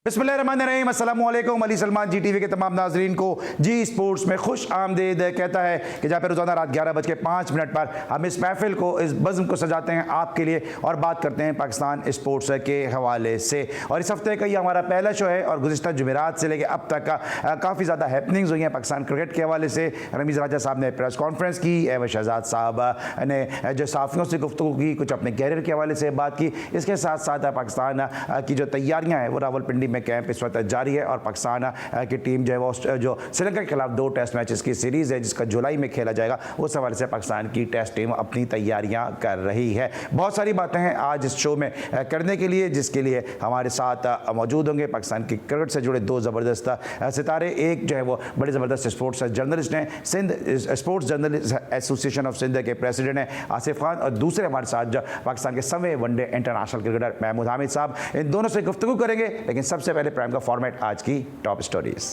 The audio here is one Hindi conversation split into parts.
बिस्मिल्लाहिर्रहमानिर्रहीम, अस्सलाम वालेकुम। अली सलमान जी टीवी के तमाम नाजरीन को जी स्पोर्ट्स में खुश आमदीद कहता है कि जहाँ पर रोज़ाना रात 11:05 पर हम इस महफिल को, इस बज़्म को सजाते हैं आपके लिए और बात करते हैं पाकिस्तान स्पोर्ट्स के हवाले से। और इस हफ्ते का ये हमारा पहला शो है और गुज़िश्ता जुमेरात से लेकर अब तक का काफ़ी ज़्यादा हैपनिंग्स हुई हैं पाकिस्तान क्रिकेट के हवाले से। रमीज़ राजा साहब ने प्रेस कॉन्फ्रेंस की, अहमद शहजाद साहब ने जो साफ़ियों से गुफ्तगू की, कुछ अपने कैरियर के हवाले से बात की। इसके साथ साथ पाकिस्तान की जो तैयारियाँ हैं वो रावलपिंडी में कैंप इस वक्त जारी है और पाकिस्तान की टीम जो है वो जो श्रीलंका के खिलाफ 2 टेस्ट मैचेस की सीरीज़ है जिसका जुलाई में खेला जाएगा, उस हवाले से पाकिस्तान की टेस्ट टीम अपनी तैयारियां कर रही है। बहुत सारी बातें हैं आज इस शो में करने के लिए, जिसके लिए हमारे साथ मौजूद होंगे पाकिस्तान की क्रिकेट से जुड़े 2 ज़बरदस्त सितारे। एक जो है वो बड़े ज़बरदस्त स्पोर्ट्स जर्नलिस्ट हैं, Sindh sports journalist association of Sindh के प्रेसिडेंट हैं आसिफ खान, और दूसरे हमारे साथ जो पाकिस्तान के 7वें one day international cricketer Mahmood Hamid sahab. इन दोनों से गुफ्तगू करेंगे, लेकिन सबसे पहले प्राइम का फॉर्मेट आज की top stories.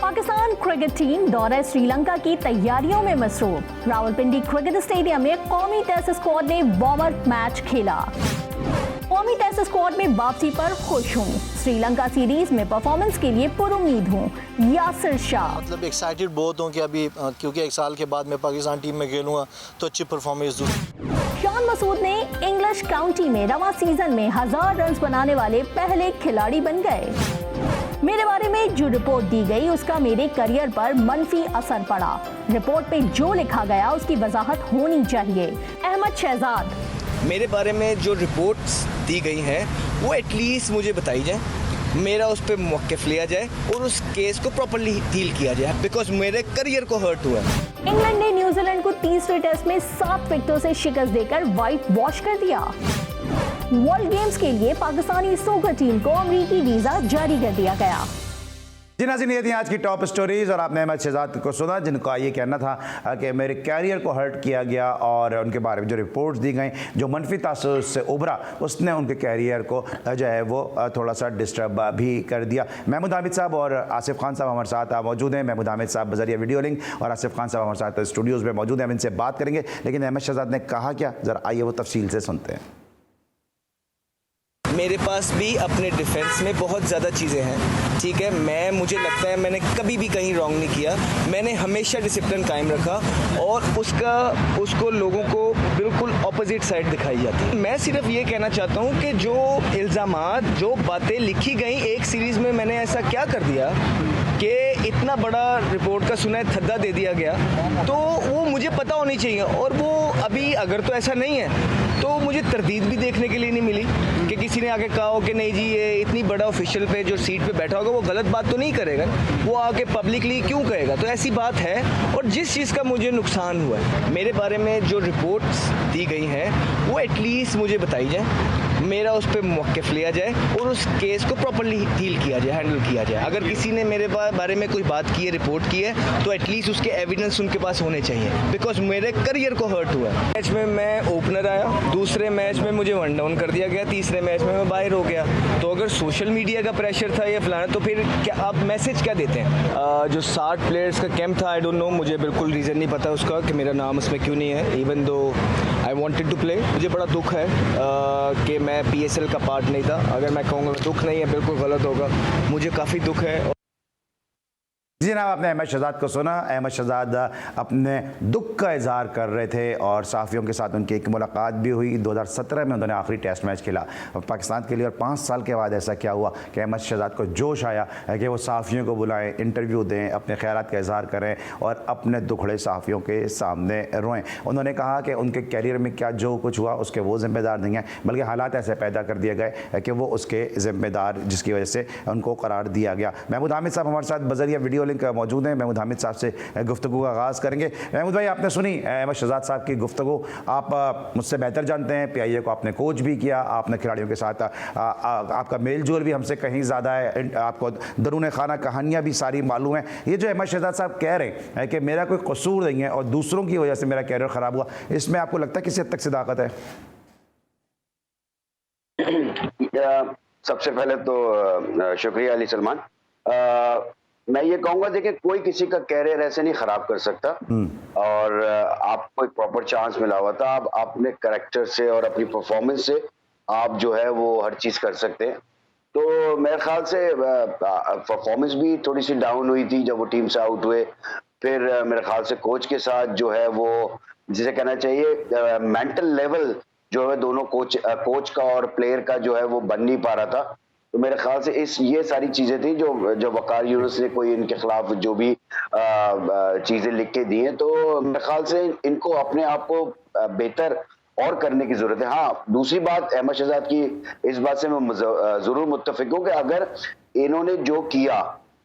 Pakistan cricket team दौरे श्रीलंका की तैयारियों में मसरूफ। रावलपिंडी क्रिकेट स्टेडियम में कौमी टेस्ट स्क्वाड ने वार्म अप मैच खेला। कौमी टेस्ट स्क्वाड में वापसी पर खुश हूँ, श्रीलंका सीरीज में परफॉर्मेंस के लिए पुरुमीद हूँ। यासिर शाह मतलब एक्साइटेड बहुत हूँ कि अभी क्योंकि 1 साल के बाद मैं पाकिस्तान टीम में खेलूंगा तो अच्छी परफॉर्मेंस दूँ। शान मसूद ने इंग्लिश काउंटी में रवां सीजन में 1000 रन बनाने वाले पहले खिलाड़ी बन गए। मेरे बारे में जो रिपोर्ट दी गई उसका मेरे करियर पर मनफी असर पड़ा। रिपोर्ट में जो लिखा गया उसकी वजाहत होनी चाहिए। अहमद शहजाद मेरे बारे में जो रिपोर्ट्स दी गई हैं वो एटलीस्ट मुझे बताई जाए, मेरा उस पर मौक़िफ़ लिया जाए और उस केस को प्रॉपर्ली डील किया जाए, बिकॉज मेरे करियर को हर्ट हुआ है। इंग्लैंड ने न्यूजीलैंड को तीसरे टेस्ट में 7 विकेटों से शिकस्त देकर व्हाइट वॉश कर दिया। वर्ल्ड गेम्स के लिए पाकिस्तानी सोकर टीम को अमेरिकी वीजा जारी कर दिया गया। जी नाज़रीन, ये थी आज की टॉप स्टोरीज़ और आपने अहमद शहजाद को सुना जिनका ये कहना था कि मेरे कैरियर को हर्ट किया गया और उनके बारे में जो रिपोर्ट्स दी गई, जो मनफी तासुर से उभरा, उसने उनके कैरियर को जो है वो थोड़ा सा डिस्टर्ब भी कर दिया। महमूद हामिद साहब और आसिफ खान साहब हमारे साथ मौजूद हैं। महमूद हामिद साहब बजरिया वीडियो लिंक और आसिफ खान साहब हमारे साथ स्टूडियोज़ में मौजूद हैं, हम इनसे बात करेंगे। लेकिन अहमद शहजाद ने कहा क्या, ज़रा आइए वो तफसील से सुनते हैं। मेरे पास भी अपने डिफेंस में बहुत ज़्यादा चीज़ें हैं, ठीक है। मुझे लगता है मैंने कभी भी कहीं रॉन्ग नहीं किया, मैंने हमेशा डिसिप्लिन कायम रखा और उसको लोगों को बिल्कुल ऑपोजिट साइड दिखाई जाती है। मैं सिर्फ ये कहना चाहता हूँ कि जो इल्ज़ामात, जो बातें लिखी गई, एक सीरीज़ में मैंने ऐसा क्या कर दिया कि इतना बड़ा रिपोर्ट का सुना थद्दा दे दिया गया, तो वो मुझे पता होनी चाहिए। और वो अभी अगर तो ऐसा नहीं है तो मुझे तरदीद भी देखने के लिए नहीं मिली कि किसी ने आके कहा हो कि नहीं जी ये इतनी बड़ा ऑफिशियल पे जो सीट पे बैठा होगा वो गलत बात तो नहीं करेगा, वो आके पब्लिकली क्यों कहेगा। तो ऐसी बात है। और जिस चीज़ का मुझे नुकसान हुआ है, मेरे बारे में जो रिपोर्ट्स दी गई हैं वो एटलीस्ट मुझे बताई जाए, मेरा उस पर मौक़िफ़ लिया जाए और उस केस को प्रॉपर्ली डील किया जाए, हैंडल किया जाए। अगर किसी ने मेरे बारे में कोई बात की है, रिपोर्ट की है, तो एटलीस्ट उसके एविडेंस उनके पास होने चाहिए, बिकॉज मेरे करियर को हर्ट हुआ है। मैच में मैं ओपनर आया, दूसरे मैच में मुझे 1 डाउन कर दिया गया, तीसरे मैच में मैं बाहर हो गया। तो अगर सोशल मीडिया का प्रेशर था या फलाना, तो फिर क्या आप मैसेज क्या देते हैं। जो 60 प्लेयर्स का कैंप था, आई डोंट नो, मुझे बिल्कुल रीज़न नहीं पता उसका कि मेरा नाम उसमें क्यों नहीं है, even though I wanted to play. मुझे बड़ा दुख है कि मैं PSL का पार्ट नहीं था। अगर मैं कहूँगा दुख नहीं है, बिल्कुल गलत होगा, मुझे काफ़ी दुख है। जी जनाब, आपने अहमद शहजाद को सुना। अहमद शहजाद अपने दुख का इजहार कर रहे थे और साफ़ियों के साथ उनकी एक मुलाकात भी हुई। 2017 में उन्होंने आखिरी टेस्ट मैच खेला पाकिस्तान के लिए और 5 साल के बाद ऐसा क्या हुआ कि अहमद शहजाद को जोश आया कि वो साफ़ियों को बुलाएं, इंटरव्यू दें, अपने ख़यालात का इजहार करें और अपने दुखड़े साफ़ियों के सामने रोएं। उन्होंने कहा कि उनके कैरियर में क्या जो कुछ हुआ उसके वो ज़िम्मेदार नहीं हैं, बल्कि हालात ऐसे पैदा कर दिए गए कि वो उसके ज़िम्मेदार, जिसकी वजह से उनको करार दिया गया। महमूद हामिद साहब हमारे साथ बजरिया वीडियो मौजूद हैं। महमूद हामिद साहब से गुफ्तगू का आगाज़ करेंगे। महमूद भाई, आपने सुनी अहमद शहजाद साहब की गुफ्तगू, आप मुझसे बेहतर जानते हैं, PIA को आपने कोच भी किया, आपने खिलाड़ियों के साथ आपका मेल जोल भी हमसे कहीं ज़्यादा है, आपको दरून खाना कहानियाँ भी सारी मालूम हैं। ये जो अहमद शहजाद साहब कह रहे हैं कि मेरा कोई कसूर नहीं है और दूसरों की वजह से मेरा कैरियर ख़राब हुआ, इसमें आपको लगता है किसी हद तक सदाकत है? सबसे पहले तो शुक्रिया अली सलमान। मैं ये कहूंगा, देखिए कोई किसी का कैरियर ऐसे नहीं खराब कर सकता और आपको एक प्रॉपर चांस मिला हुआ था। आप अपने कैरेक्टर से और अपनी परफॉर्मेंस से आप जो है वो हर चीज कर सकते हैं। तो मेरे ख्याल से परफॉर्मेंस भी थोड़ी सी डाउन हुई थी जब वो टीम से आउट हुए। फिर मेरे ख्याल से कोच के साथ जो है वो, जिसे कहना चाहिए मेंटल लेवल जो है दोनों कोच का और प्लेयर का जो है वो बन नहीं पा रहा था। तो मेरे ख्याल से ये सारी चीजें थी जो वकार यूनुस ने कोई इनके खिलाफ जो भी चीजें लिख के दी हैं, तो मेरे ख्याल से इनको अपने आप को बेहतर और करने की जरूरत है। हाँ, दूसरी बात अहमद शहजाद की, इस बात से मैं जरूर मुत्तफिक हूँ कि अगर इन्होंने जो किया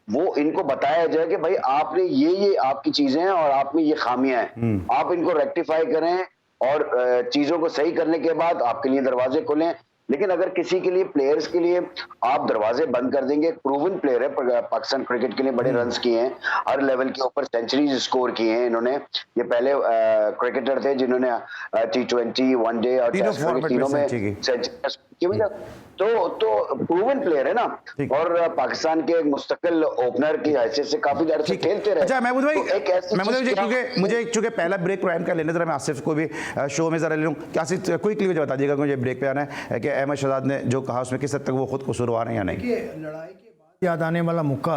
वो इनको बताया जाए कि भाई आपने ये आपकी चीजें हैं और आप में ये खामियां हैं, आप इनको रेक्टिफाई करें और चीजों को सही करने के बाद आपके लिए दरवाजे खुलें। लेकिन अगर किसी के लिए, प्लेयर्स के लिए आप दरवाजे बंद कर देंगे, प्रूवन प्लेयर है, पाकिस्तान क्रिकेट के लिए बड़े रन्स किए हैं, हर लेवल के ऊपर सेंचुरीज स्कोर किए हैं इन्होंने। ये पहले क्रिकेटर थे जिन्होंने T20, वनडे और टेस्ट तीनों में सेंचुरी, तो प्रूवन प्लेयर है ना, और पाकिस्तान के मुस्तकिल ओपनर की हैसियत से काफी देर से खेलते रहे। अच्छा महमूद भाई, तो मुझे चूंकि पहला ब्रेक प्रोग्राम का लेने, जरा मैं आसिफ को भी शो में जरा ले लूँ। आसिफ क्विकली मुझे बता दीजिएगा, मुझे ब्रेक पे आना है कि अहमद शहजाद ने जो कहा उसमें किस हद तक वो खुद कसूरवार है या नहीं। लड़ाई के बाद याद आने वाला मुक्का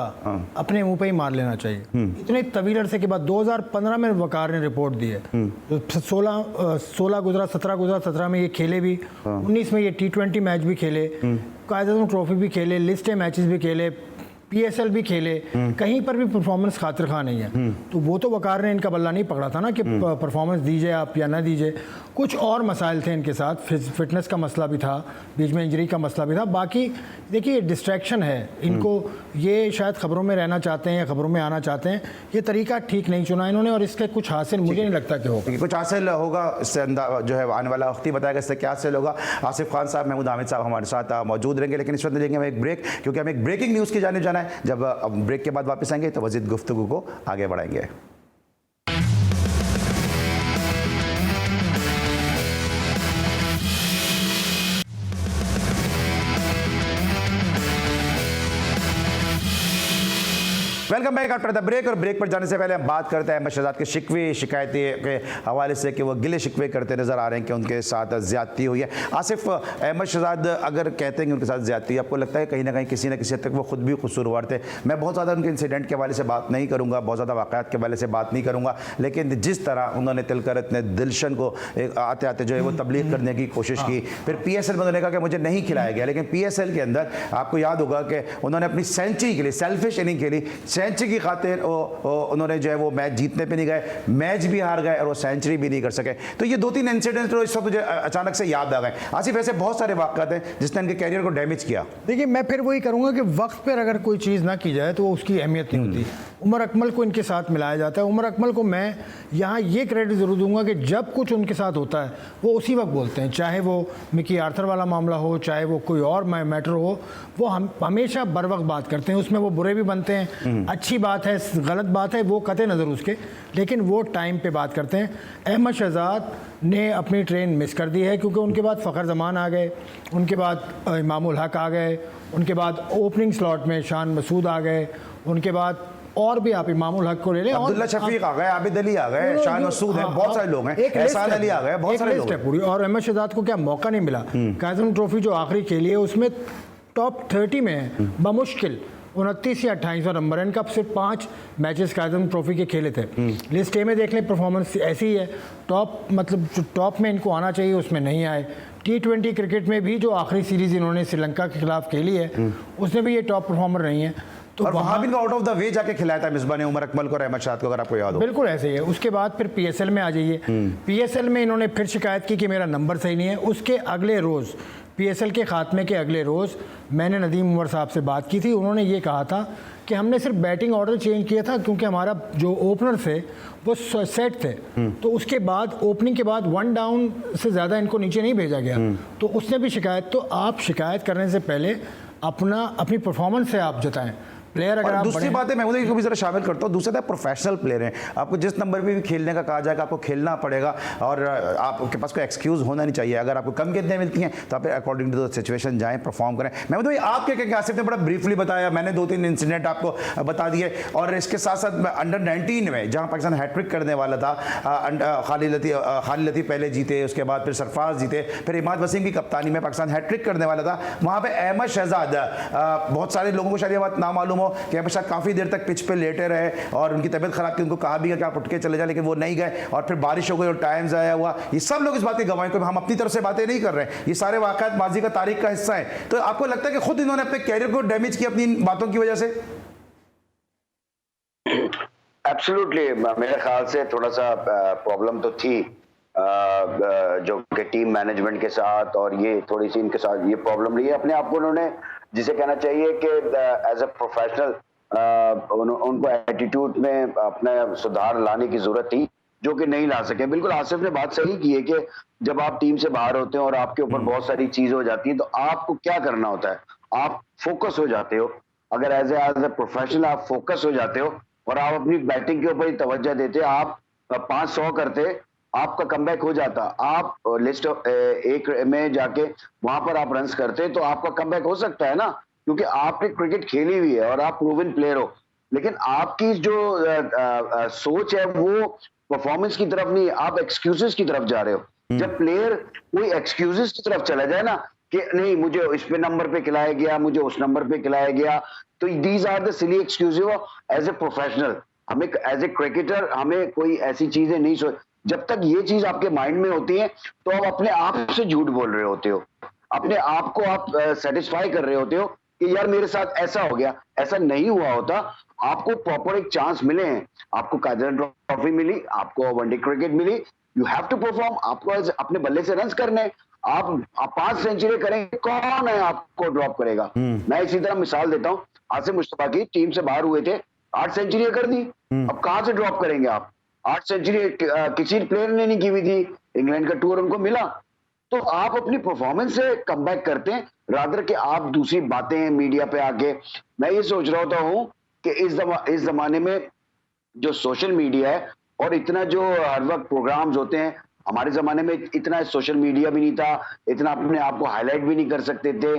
अपने मुंह पे ही मार लेना चाहिए। इतने तवील अरसे के बाद 2015 में वकार ने रिपोर्ट दी है, 16 गुजरा, 17 गुजरा, 17 में ये खेले भी, 19 में ये T20 मैच भी खेले, कायदे ट्रॉफी भी खेले, लिस्ट मैचेस भी खेले, PSL भी खेले, कहीं पर भी परफॉर्मेंस खातिर खा नहीं है। तो वो तो वकार ने इनका बल्ला नहीं पकड़ा था ना कि परफॉर्मेंस दीजिए आप या ना दीजिए। कुछ और मसाइल थे इनके साथ, फिटनेस का मसला भी था, बीच में इंजरी का मसला भी था। बाकी देखिए डिस्ट्रैक्शन है इनको, ये शायद खबरों में रहना चाहते हैं या खबरों में आना चाहते हैं, ये तरीका ठीक नहीं चुना इन्होंने और इसके कुछ हासिल मुझे नहीं लगता कि होगा। कुछ हासिल होगा, इससे जो है आने वाला वक्त ही बताएगा इससे क्या हासिल होगा। आसिफ खान साहब, महमूद हामिद साहब हमारे साथ मौजूद रहेंगे, लेकिन इस वक्त लेंगे हम एक ब्रेक, क्योंकि हम एक ब्रेकिंग न्यूज़ की जाने जाना है। जब ब्रेक के बाद वापस आएंगे तो मज़ीद गुफ्तगू को आगे बढ़ाएंगे। Welcome back after the break. और ब्रेक पर जाने से पहले हम बात करते हैं अहमद शहजाद के शिकवे शिकायतें के हवाले से कि वो गिले शिकवे करते नज़र आ रहे हैं कि उनके साथ ज़्यादती हुई है। आसिफ, अहमद शहजाद अगर कहते हैं कि उनके साथ ज़्यादती, आपको लगता है कहीं ना कहीं किसी न किसी हद तक वो खुद भी कसूरवार थे? मैं बहुत ज़्यादा उनके इंसिडेंट के हवाले से बात नहीं करूँगा, बहुत ज़्यादा वाक़यात के हवाले से बात नहीं करूँगा, लेकिन जिस तरह उन्होंने तिलकरत ने दिलशन को आते आते जो है वो तबलीग करने की कोशिश की, फिर PSL में उन्होंने कहा कि मुझे नहीं खिलाया गया, लेकिन PSL के अंदर आपको याद होगा कि उन्होंने अपनी सेंचुरी के लिए, सेल्फिश इनिंग खेली, सेंचुरी की खातिर उन्होंने जो है वो मैच जीतने पे नहीं गए, मैच भी हार गए और वो सेंचुरी भी नहीं कर सके। तो ये 2-3 इंसिडेंट्स तो इस वक्त मुझे अचानक से याद आ गए। आसिफ, ऐसे बहुत सारे वाक़यात हैं जिसने इनके कैरियर को डैमेज किया। देखिए, मैं फिर वही करूंगा कि वक्त पर अगर कोई चीज़ ना की जाए तो वो उसकी अहमियत नहीं होती। उमर अकमल को इनके साथ मिलाया जाता है। उमर अकमल को मैं यहाँ ये क्रेडिट ज़रूर दूंगा कि जब कुछ उनके साथ होता है वो उसी वक्त बोलते हैं, चाहे वो मिकी आर्थर वाला मामला हो, चाहे वो कोई और मैटर हो, वो हमेशा बर वक्त बात करते हैं। उसमें वो बुरे भी बनते हैं, अच्छी बात है, गलत बात है, वो कतई नज़र उसके, लेकिन वो टाइम पे बात करते हैं। अहमद शहजाद ने अपनी ट्रेन मिस कर दी है, क्योंकि उनके बाद फ़खर जमान आ गए, उनके बाद इमामुल हक आ गए, उनके बाद ओपनिंग स्लॉट में शान मसूद आ गए, उनके बाद और भी आप इमामुल हक को ले लें, अब्दुल्ला शफीक आ गए, आबिद अली आ गए, शान मसूद हैं, बहुत सारे लोग हैं, एहसान अली आ गए, बहुत सारे लोग हैं पूरी। और अहमद शहजाद को क्या मौका नहीं मिला? काज़म ट्रॉफी जो आखिरी खेली है उसमें टॉप 30 में है बमुश्किल, 29 या 28वां नंबर है इनका। सिर्फ 5 मैचेस काज़म ट्रॉफी के खेले थे। लिस्ट ए में देख लें, परफॉर्मेंस ऐसी ही है, टॉप मतलब जो टॉप में इनको आना चाहिए उसमें नहीं आए। T20 क्रिकेट में भी जो आखिरी सीरीज़ इन्होंने श्रीलंका के खिलाफ खेली है उसमें भी ये टॉप परफॉर्मर नहीं है। तो वहाँ भी आउट ऑफ द वे जाके खिलाया था मिसबा ने उमर अकमल को और अहमद शहजाद को, अगर आपको याद हो। बिल्कुल ऐसे ही है। उसके बाद फिर PSL में आ जाइए। PSL में इन्होंने फिर शिकायत की कि मेरा नंबर सही नहीं है। उसके अगले रोज़, PSL के खात्मे के अगले रोज़ मैंने नदीम उमर साहब से बात की थी। उन्होंने ये कहा था कि हमने सिर्फ बैटिंग ऑर्डर चेंज किया था क्योंकि हमारा जो ओपनर थे वो सेट थे, तो उसके बाद ओपनिंग के बाद 1 डाउन से ज़्यादा इनको नीचे नहीं भेजा गया। तो उसने भी शिकायत, तो आप शिकायत करने से पहले अपनी परफॉर्मेंस से आप जताएं। प्लेयर अगर और आप दूसरी बात है, मैं उन्हें भी जरा शामिल करता हूँ, दूसरा प्रोफेशनल प्लेयर हैं, आपको जिस नंबर पे भी खेलने का कहा जाएगा आपको खेलना पड़ेगा और आपके पास कोई एक्सक्यूज होना नहीं चाहिए। अगर आपको कम गेंदें मिलती हैं तो आप अकॉर्डिंग टू द सिचुएशन जाएं, परफॉर्म करें। मैं तो आप क्या कहेंगे? आसिफ ने बड़ा ब्रीफली बताया, मैंने 2-3 इंसिडेंट आपको बता दिए, और इसके साथ साथ अंडर 19 में जहां पाकिस्तान हैट्रिक करने वाला था, खालिद लतीफ़ पहले जीते, उसके बाद फिर सरफराज जीते, फिर इमाद वसीम की कप्तानी में पाकिस्तान हैट्रिक करने वाला था, वहां पे अहमद शहजाद, बहुत सारे लोगों को शायद ये बात ना मालूम हो कि अहमद शहजाद काफ़ी देर तक पिच पे लेटे रहे और उनकी तबीयत खराब थी, उनको कहा भी कि आप उठ के चले जाए, लेकिन वो नहीं गए, और फिर बारिश हो गई और टाइम ज़ाया हुआ। ये सब लोग इस बात के गवाह हैं, हम अपनी तरफ से बातें नहीं कर रहे हैं, ये सारे वाक़यात माजी का तारीख का हिस्सा है। तो आपको लगता है कि खुद इन्होंने अपने कैरियर को डैमेज किया अपनी बातों की वजह से? एब्सोल्युटली, मेरे ख्याल से थोड़ा सा प्रॉब्लम तो थी जो कि टीम मैनेजमेंट के साथ, और ये थोड़ी सी इनके साथ ये प्रॉब्लम रही है। अपने आप को उन्होंने, जिसे कहना चाहिए कि एज अ प्रोफेशनल उनको एटीट्यूड में अपना सुधार लाने की जरूरत थी, जो कि नहीं ला सके। बिल्कुल आसिफ ने बात सही की है कि जब आप टीम से बाहर होते हैं और आपके ऊपर बहुत सारी चीजें हो जाती हैं, तो आपको क्या करना होता है, आप फोकस हो जाते हो। अगर एज ए प्रोफेशनल आप फोकस हो जाते हो और आप अपनी बैटिंग के ऊपर ही तवज्जो देते, आप 500 करते, आपका कमबैक हो जाता। आप लिस्ट एक में जाके वहां पर आप रन्स करते तो आपका कमबैक हो सकता है ना, क्योंकि आपने क्रिकेट खेली हुई है और आप प्रूवन प्लेयर हो। लेकिन आपकी जो सोच है वो परफॉर्मेंस की तरफ नहीं, आप एक्सक्यूजेस की तरफ जा रहे हो। जब प्लेयर कोई एक्सक्यूजेस की तरफ चला जाए ना कि नहीं मुझे इस पे नंबर पे खिलाया गया, मुझे उस नंबर पे खिलाया गया, तो these are the silly excuses. As a professional हमें, एज ए क्रिकेटर हमें कोई ऐसी चीजें नहीं सोच, जब तक ये चीज आपके माइंड में होती है तो आप अपने आप से झूठ बोल रहे होते हो, अपने आप को आप सेटिस्फाई कर रहे होते हो कि यार मेरे साथ ऐसा हो गया। ऐसा नहीं हुआ होता। आपको प्रॉपर एक चांस मिले हैं, आपको काजल ट्रॉफी मिली, आपको वनडे क्रिकेट मिली, यू हैव टू परफॉर्म। आपको अपने बल्ले से रन करने, आप 5 सेंचुरी करेंगे, कौन है आपको ड्रॉप करेगा? मैं इसी तरह मिसाल देता हूँ, आसिफ मुस्तफा की टीम से बाहर हुए थे, 8 सेंचुरी कर दी, अब कहां से ड्रॉप करेंगे आप? 8 सेंचुरी किसी प्लेयर ने नहीं की हुई थी, इंग्लैंड का टूर उनको मिला। तो आप अपनी परफॉर्मेंस से कमबैक करते हैं, रादर कि आप दूसरी बातें मीडिया पे आके। मैं ये सोच रहा होता हूं कि इस जमाने में जो सोशल मीडिया है और इतना जो हर वक्त प्रोग्राम्स होते हैं, हमारे जमाने में इतना सोशल मीडिया भी नहीं था, इतना अपने आप को हाईलाइट भी नहीं कर सकते थे,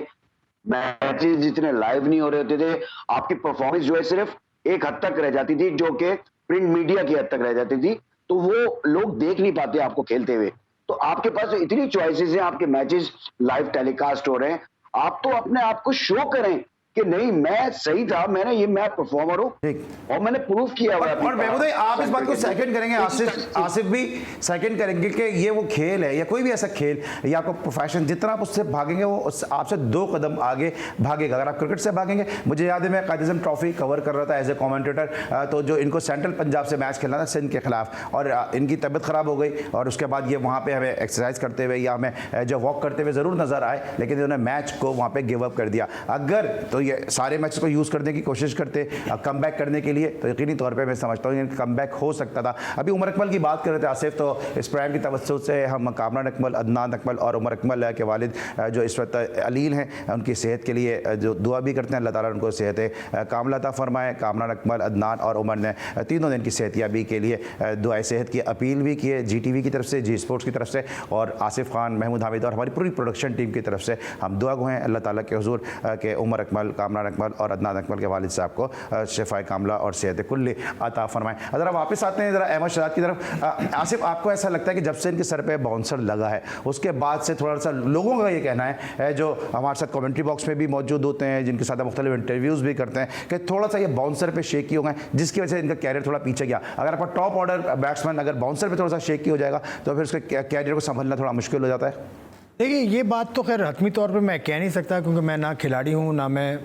मैचेस जितने लाइव नहीं हो रहे होते थे, आपकी परफॉर्मेंस जो है सिर्फ एक हद तक रह जाती थी, जो कि प्रिंट मीडिया की हद तक रह जाती थी, तो वो लोग देख नहीं पाते आपको खेलते हुए। तो आपके पास इतनी चॉइसेस हैं, आपके मैचेस लाइव टेलीकास्ट हो रहे हैं, आप तो अपने आप को शो करें कि नहीं मैं सही था, मैं परफॉर्मर हूं और मैंने प्रूफ किया हुआ है। और महमूद भाई आप इस बात को सेकंड करेंगे, आसिफ भी सेकंड करेंगे कि ये वो खेल है या कोई भी ऐसा खेल या आपको प्रोफेशन, जितना आप उससे भागेंगे वो आपसे 2 कदम आगे भागेगा। अगर आप क्रिकेट से भागेंगे, मुझे याद है मैं कायद-ए-आज़म ट्रॉफी कवर कर रहा था एज ए कमेंटेटर, तो जो इनको सेंट्रल पंजाब से मैच खेलना था सिंध के खिलाफ, और इनकी तबीयत खराब हो गई और उसके बाद ये वहाँ पे हमें एक्सरसाइज करते हुए या हमें जो वॉक करते हुए ज़रूर नजर आए, लेकिन इन्होंने मैच को वहाँ पे गिव अप कर दिया। अगर तो ये सारे मैच को यूज़ करने की कोशिश करते कम बैक करने के लिए, तो यकीनी तौर पे मैं समझता हूँ कम बैक हो सकता था। अभी उमर अकमल की बात कर रहे थे आसिफ, तो इस प्राइम की तवज्जुह से हम कामरान अकमल, अदनान अकमल और उमर अकमल के वालिद जो इस वक्त अलील हैं, उनकी सेहत के लिए जो दुआ भी करते हैं, अल्लाह ताला उनको सेहत कामला अता फरमाए। कामरान अकमल, अदनान और उमर ने तीनों ने इनकी सेहतियाबी के लिए दुआए सेहत की अपील भी की है, GTV की तरफ से, जी स्पोर्ट्स की तरफ से, और आसिफ खान, महमूद हामिद और हमारी पूरी प्रोडक्शन टीम की तरफ से हम दुआ गो हैं अल्लाह ताला के हुजूर के उमर अकमल, कामरान अकमल और अदनान अकमल के वालिद साहब को शिफाए कामला और सेहत कुल्ली अता फरमाएं। ज़रा वापस आते हैं ज़रा अहमद शहजाद की तरफ। आसिफ, आपको ऐसा लगता है कि जब से इनके सर पे बाउंसर लगा है उसके बाद से थोड़ा सा लोगों का ये कहना है जो हमारे साथ कमेंट्री बॉक्स में भी मौजूद होते हैं, जिनके साथ मुख्तलिफ इंटरव्यूज़ भी करते हैं, कि थोड़ा सा ये बाउंसर पे शेकी हो गए, जिसकी वजह से इनका कैरियर थोड़ा पीछे गया। अगर आपका टॉप ऑर्डर बैट्समैन अगर बाउंसर पे थोड़ा सा शेकी हो जाएगा तो फिर उसके कैरियर को संभलना थोड़ा मुश्किल हो जाता है। देखिए, ये बात तो खैर हतमी तौर पे मैं कह नहीं सकता, क्योंकि मैं ना खिलाड़ी हूँ ना मैं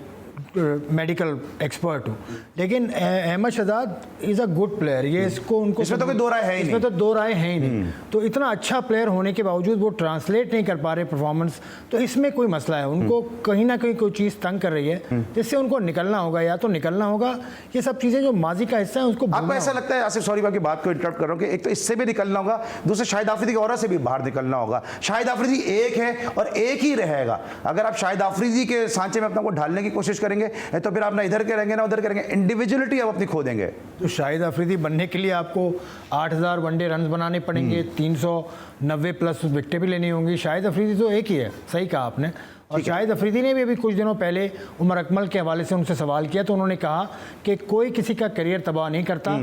मेडिकल एक्सपर्ट हूँ, लेकिन Ahmed Shahzad is a good player. ये इसको उनको इसमें तो कोई दो राय है ही नहीं, इसमें तो दो राय है ही नहीं। तो इतना अच्छा प्लेयर होने के बावजूद वो ट्रांसलेट नहीं कर पा रहे परफॉर्मेंस, तो इसमें कोई मसला है। उनको कहीं ना कहीं कोई चीज़ तंग कर रही है, जिससे उनको निकलना होगा, या तो निकलना होगा, ये सब चीज़ें जो माजी का हिस्सा है उसको। आपको ऐसा लगता है आसिफ, सॉरी आपकी बात को इंटरप्ट कर रहा हूँ, कि एक तो इससे भी निकलना होगा, दूसरे शाहिद आफरीदी की औरा से भी बाहर निकलना होगा। शाहिद आफरीदी एक है और एक ही रहेगा। अगर आप शाहिद आफरीदी के सांचे में अपना को ढालने की कोशिश करेंगे करेंगे तो फिर आप ना इधर करेंगे ना उधर करेंगे, इंडिविजुअलिटी आप अपनी खो देंगे। तो शाहिद अफरीदी बनने के लिए आपको 8000 वनडे रन बनाने पड़ेंगे, 390 प्लस विकेटें भी लेनी होंगी। शाहिद अफरीदी तो एक ही है, सही कहा आपने। और शाहिद अफरीदी ने भी अभी कुछ दिनों पहले उमर अकमल के हवाले से उनसे सवाल किया तो उन्होंने कहा कि कोई किसी का करियर तबाह नहीं करता,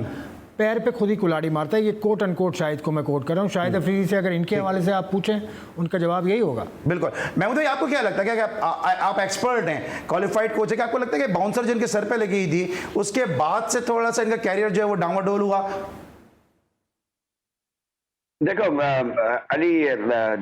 पैर पे खुद ही कुल्हाड़ी मारता है। ये कोट अनकोट शाहिद को मैं कोट कर रहा हूँ। शाहिद अफरीदी से अगर इनके हवाले से आप पूछें उनका जवाब यही होगा। बिल्कुल। महमूद भाई, आपको क्या लगता है, क्या आप एक्सपर्ट हैं, क्वालिफाइड कोच है, क्या आपको लगता है कि बाउंसर जिनके सर पे लगी थी उसके बाद से थोड़ा सा इनका कैरियर जो है वो डामाडोल हुआ? देखो अली,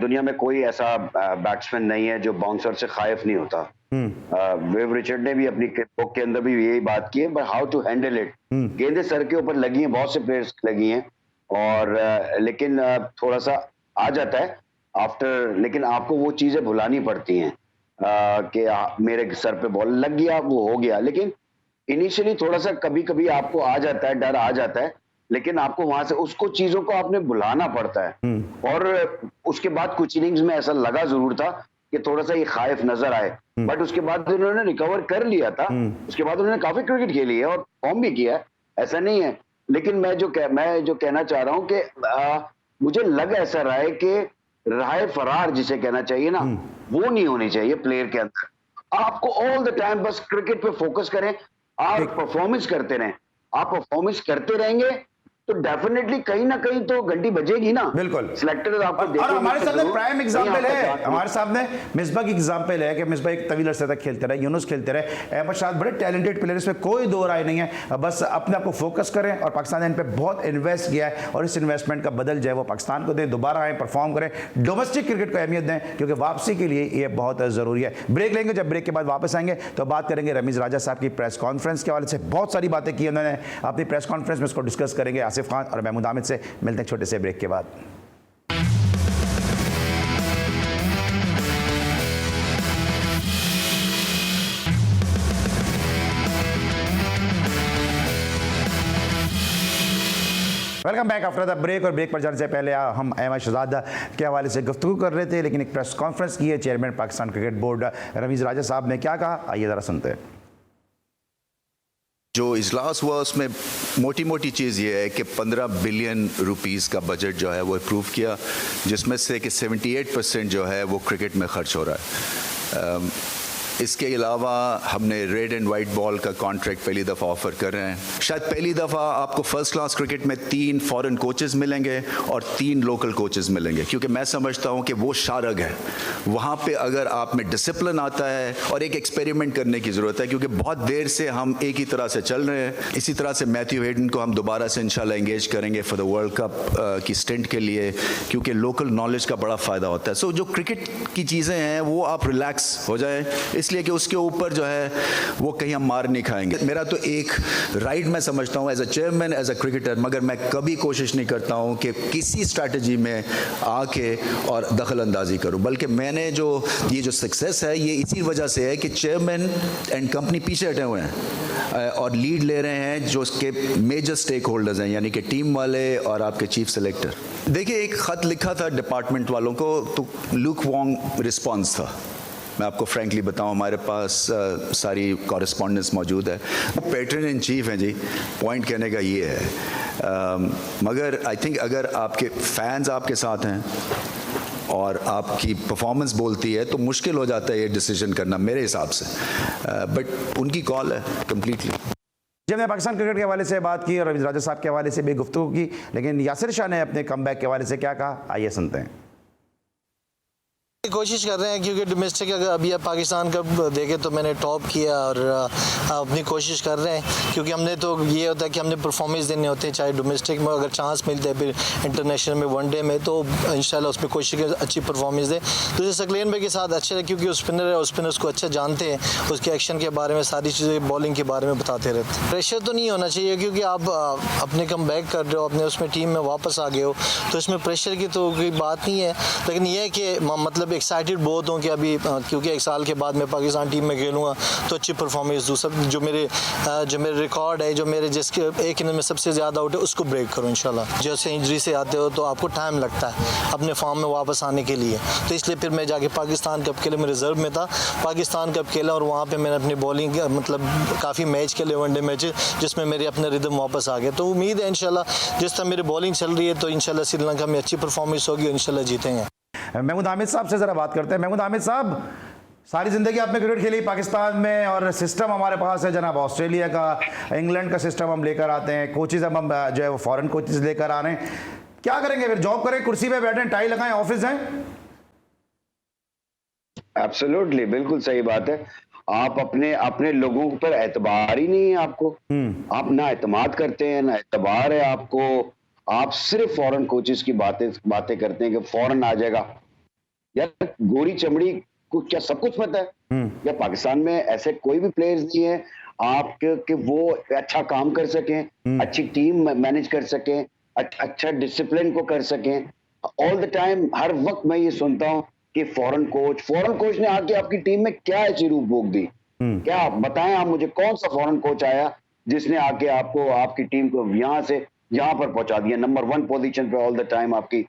दुनिया में कोई ऐसा बैट्समैन नहीं है जो बाउंसर से खाइफ नहीं होता। वेव रिचर्ड ने भी अपनी बुक के अंदर भी यही बात की है, but how to handle it. गेंदें सर के ऊपर लगी हैं, बहुत से प्लेयर्स लगी हैं, और लेकिन थोड़ा सा आ जाता है आफ्टर, लेकिन आपको वो चीजें भुलानी पड़ती हैं कि मेरे सर पे बॉल लग गया, वो हो गया। लेकिन इनिशियली थोड़ा सा कभी कभी आपको आ जाता है, डर आ जाता है, लेकिन आपको वहां से उसको चीजों को आपने भुलाना पड़ता है। और उसके बाद कुछ इनिंग्स में ऐसा लगा जरूर था कि थोड़ा सा ये खाइफ नजर आए, बट उसके बाद उन्होंने रिकवर कर लिया था। उसके बाद उन्होंने काफी क्रिकेट खेली है और फॉर्म भी किया है, ऐसा नहीं है। लेकिन मैं जो कहना चाह रहा हूं कि मुझे लग ऐसा रहा है कि राह फरार जिसे कहना चाहिए ना, वो नहीं होनी चाहिए प्लेयर के अंदर। आपको ऑल द टाइम बस क्रिकेट पे फोकस करें, आप परफॉर्मेंस करते रहें। आप परफॉर्मेंस करते रहेंगे तो डेफिनेटली कहीं ना कहीं तो घंटी बजेगी ना। बिल्कुल। सिलेक्टर आपको और हमारे सामने प्राइम एग्जांपल है, हमारे साथ सामने मिसबा की एग्जांपल है कि मिसबा एक तवील अरसे तक खेलते रहे, यूनुस खेलते रहे, अहमद शाद बड़े टैलेंटेड प्लेयर, इसमें कोई दो राय नहीं है। बस अपने आप को फोकस करें, और पाकिस्तान ने इन पे बहुत इन्वेस्ट किया है, और इस इन्वेस्टमेंट का बदल जो है वो पाकिस्तान को दें, दोबारा आए, परफॉर्म करें, डोमेस्टिक क्रिकेट को अहमियत दें, क्योंकि वापसी के लिए ये बहुत ज़रूरी है। ब्रेक लेंगे, जब ब्रेक के बाद वापस आएंगे तो बात करेंगे रमीज़ राजा साहब की प्रेस कॉन्फ्रेंस के हवाले से। बहुत सारी बातें की उन्होंने अपनी प्रेस कॉन्फ्रेंस में, इसको डिस्कस करेंगे आसिफ खान और महमूद हामिद से। मिलते हैं छोटे से ब्रेक के बाद। Welcome back after the break. और ब्रेक पर जाने से पहले हम अहमद शहजादा के हवाले से गुफ्तगू कर रहे थे, लेकिन एक प्रेस कॉन्फ्रेंस की है chairman Pakistan cricket board Ramiz Raja sahab ने। क्या कहा, आइए ज़रा सुनते हैं। जो इजलास हुआ उसमें मोटी मोटी चीज़ ये है कि 15 बिलियन रुपीस का बजट जो है वो अप्रूव किया, जिसमें से कि 78% जो है वो क्रिकेट में खर्च हो रहा है। इसके अलावा हमने रेड एंड वाइट बॉल का कॉन्ट्रैक्ट पहली दफ़ा ऑफ़र कर रहे हैं। शायद पहली दफ़ा आपको फर्स्ट क्लास क्रिकेट में 3 फॉरेन कोचेज़ मिलेंगे और 3 लोकल कोचेज़ मिलेंगे, क्योंकि मैं समझता हूँ कि वो शारग है। वहाँ पे अगर आप में डिसिप्लिन आता है और एक एक्सपेरिमेंट करने की ज़रूरत है, क्योंकि बहुत देर से हम एक ही तरह से चल रहे हैं। इसी तरह से मैथ्यू हेडन को हम दोबारा से इंशाल्लाह एंगेज करेंगे फॉर द वर्ल्ड कप की स्टेंट के लिए, क्योंकि लोकल नॉलेज का बड़ा फ़ायदा होता है। सो जो क्रिकेट की चीज़ें हैं वो आप रिलैक्स हो जाएँ, इसलिए कि उसके ऊपर जो है वो कहीं हम मार नहीं खाएंगे। मेरा तो एक राइट मैं समझता हूँ as a chairman, as a cricketer, मगर मैं कभी कोशिश नहीं करता हूँ कि किसी स्ट्रैटेजी में आके और दखल अंदाजी करूँ, बल्कि मैंने ये जो सक्सेस है ये इसी वजह से है कि चेयरमैन एंड कंपनी पीछे हटे हुए हैं और लीड ले रहे हैं जो उसके मेजर स्टेक होल्डर्स हैं, यानी कि टीम वाले और आपके चीफ सेलेक्टर। देखिए, एक ख़त लिखा था डिपार्टमेंट वालों को, तो लुक वॉन्ग रिस्पॉन्स था। मैं आपको फ्रैंकली बताऊं, हमारे पास सारी कॉरेस्पॉन्डेंस मौजूद है। पैटर्न इन चीफ हैं जी, पॉइंट कहने का ये है। मगर आई थिंक अगर आपके फैंस आपके साथ हैं और आपकी परफॉर्मेंस बोलती है तो मुश्किल हो जाता है ये डिसीजन करना मेरे हिसाब से, बट उनकी कॉल है कम्प्लीटली। जब हमने पाकिस्तान क्रिकेट के हवाले से बात की और रमीज़ राजा साहब के हवाले से भी गुफ्तगू की, लेकिन यासिर शाह ने अपने कमबैक के हवाले से क्या कहा, आइए सुनते हैं। कोशिश कर रहे हैं, क्योंकि डोमेस्टिक अगर अभी आप पाकिस्तान का देखें तो मैंने टॉप किया और अपनी कोशिश कर रहे हैं, क्योंकि हमने तो ये होता है कि हमने परफॉर्मेंस देने होते हैं, चाहे डोमेस्टिक में अगर चांस मिलते हैं, फिर इंटरनेशनल में वनडे में, तो इंशाल्लाह उसमें कोशिश करें अच्छी परफॉर्मेंस दें। तो जैसे सकलेन भाई के साथ अच्छे है, क्योंकि वो स्पिनर है और स्पिनर्स को अच्छा जानते हैं, उसके एक्शन के बारे में सारी चीज़ें, बॉलिंग के बारे में बताते रहते हैं। प्रेशर तो नहीं होना चाहिए, क्योंकि आप अपने कम बैक कर रहे हो, अपने उसमें टीम में वापस आ गए हो, तो इसमें प्रेशर की तो कोई बात नहीं है। लेकिन यह है कि मतलब एक एक्साइटेड बहुत हूँ कि अभी क्योंकि 1 साल के बाद मैं पाकिस्तान टीम में खेलूँगा तो अच्छी परफॉर्मेंस दूँ, सब जो मेरे रिकॉर्ड है, जो मेरे जिसके एक इनिंग में सबसे ज़्यादा आउट है उसको ब्रेक करूँ इंशाल्लाह। जैसे इंजरी से आते हो तो आपको टाइम लगता है अपने फॉर्म में वापस आने के लिए, तो इसलिए फिर मैं जाके पाकिस्तान कप खेले, मैं रिजर्व में था, पाकिस्तान कप खेला और वहाँ पर मैंने अपनी बॉलिंग मतलब काफ़ी मैच खेले, वनडे मैच जिसमें मेरे अपने रिदम वापस आ गए। तो उम्मीद है इंशाल्लाह जिस तरह मेरी बॉलिंग चल रही है तो इंशाल्लाह श्रीलंका में अच्छी परफॉर्मेंस होगी और इंशाल्लाह जीतेंगे। महमूद हामिद साहब से ज़रा बात करते हैं। महमूद हामिद साहब, सारी ज़िंदगी आपने क्रिकेट खेली पाकिस्तान में और सिस्टम हमारे पास है जनाब ऑस्ट्रेलिया का, इंग्लैंड का सिस्टम हम लेकर आते हैं, कोचेज़ हम जो है वो फॉरेन कोचेज़ लेकर आ रहे हैं। क्या करेंगे फिर? जॉब करें, कुर्सी पे बैठें, टाई लगाएं, ऑफिस जाएं? एब्सोल्युटली, बिल्कुल सही बात है। आप अपने लोगों पर एतबार ही नहीं है आपको। आप ना एतमाद करते हैं, ना एतबार है आपको। आप सिर्फ फॉरेन कोचेस की बातें करते हैं कि फॉरेन आ जाएगा। यार गोरी चमड़ी को क्या सब कुछ पता है? या पाकिस्तान में ऐसे कोई भी प्लेयर्स नहीं है आपके कि वो अच्छा काम कर सकें, अच्छी टीम मैनेज कर सकें, अच्छा डिसिप्लिन को कर सकें। ऑल द टाइम हर वक्त मैं ये सुनता हूँ कि फॉरेन कोच ने आके आपकी टीम में क्या ऐसी रूप भोग दी? क्या आप बताएं, आप मुझे कौन सा फॉरेन कोच आया जिसने आके आपको आपकी टीम को यहां से यहां पर पहुंचा दिया, नंबर 1 पोजीशन पे ऑल द टाइम आपकी